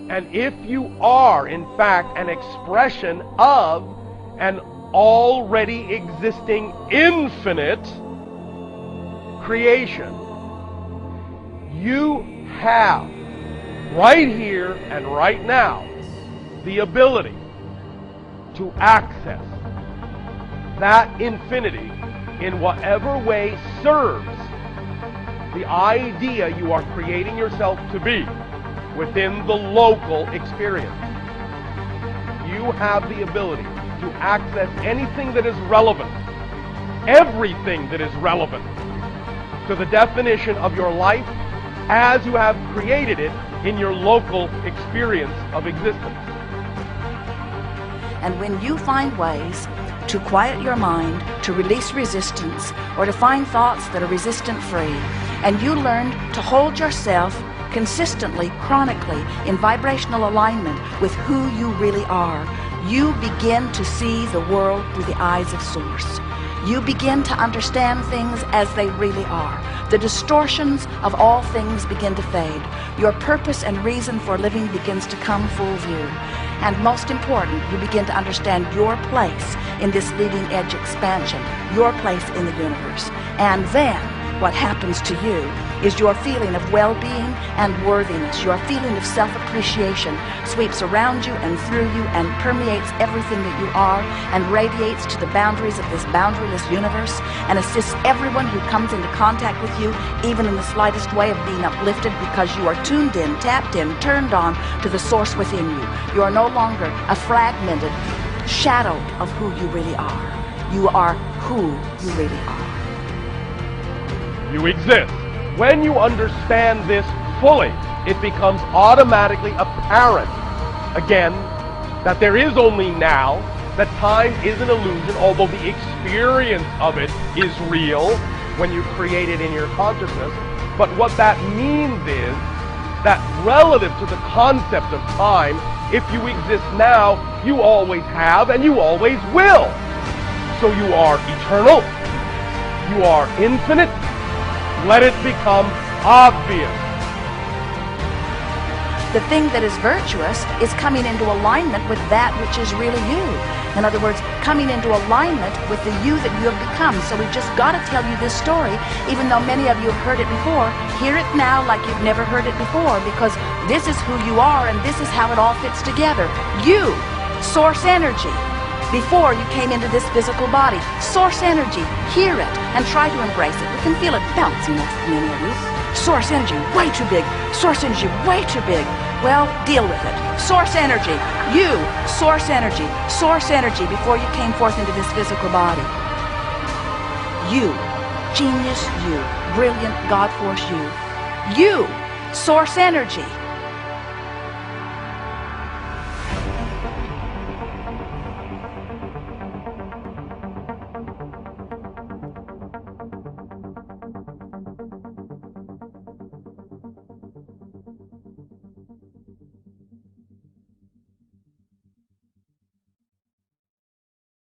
And if you are, in fact, an expression of an already existing infinite creation, you have, right here and right now, the ability to access that infinity in whatever way serves the idea you are creating yourself to be within the local experience. You have the ability to access anything that is relevant, everything that is relevant to the definition of your life as you have created it in your local experience of existence. And when you find ways to quiet your mind, to release resistance, or to find thoughts that are resistant-free, and you learn to hold yourself consistently, chronically, in vibrational alignment with who you really are, you begin to see the world through the eyes of Source. You begin to understand things as they really are. The distortions of all things begin to fade. Your purpose and reason for living begins to come full view. And most important, you begin to understand your place in this leading edge expansion, your place in the universe. And then what happens to you is your feeling of well-being and worthiness, your feeling of self-appreciation sweeps around you and through you and permeates everything that you are and radiates to the boundaries of this boundaryless universe and assists everyone who comes into contact with you, even in the slightest way, of being uplifted because you are tuned in, tapped in, turned on to the source within you. You are no longer a fragmented shadow of who you really are. You are who you really are. You exist. When you understand this fully, it becomes automatically apparent, again, that there is only now, that time is an illusion, although the experience of it is real when you create it in your consciousness. But what that means is that relative to the concept of time, if you exist now, you always have and you always will. So you are eternal, you are infinite. Let it become obvious. The thing that is virtuous is coming into alignment with that which is really you. In other words, coming into alignment with the you that you have become. So we've just got to tell you this story, even though many of you have heard it before. Hear it now like you've never heard it before, because this is who you are and this is how it all fits together. You, source energy. Before you came into this physical body, source energy, hear it, and try to embrace it. You can feel it bouncing off many of you. Source energy, way too big. Source energy, way too big. Well, deal with it. Source energy, you, source energy before you came forth into this physical body. You, genius you, brilliant God force you. You, source energy.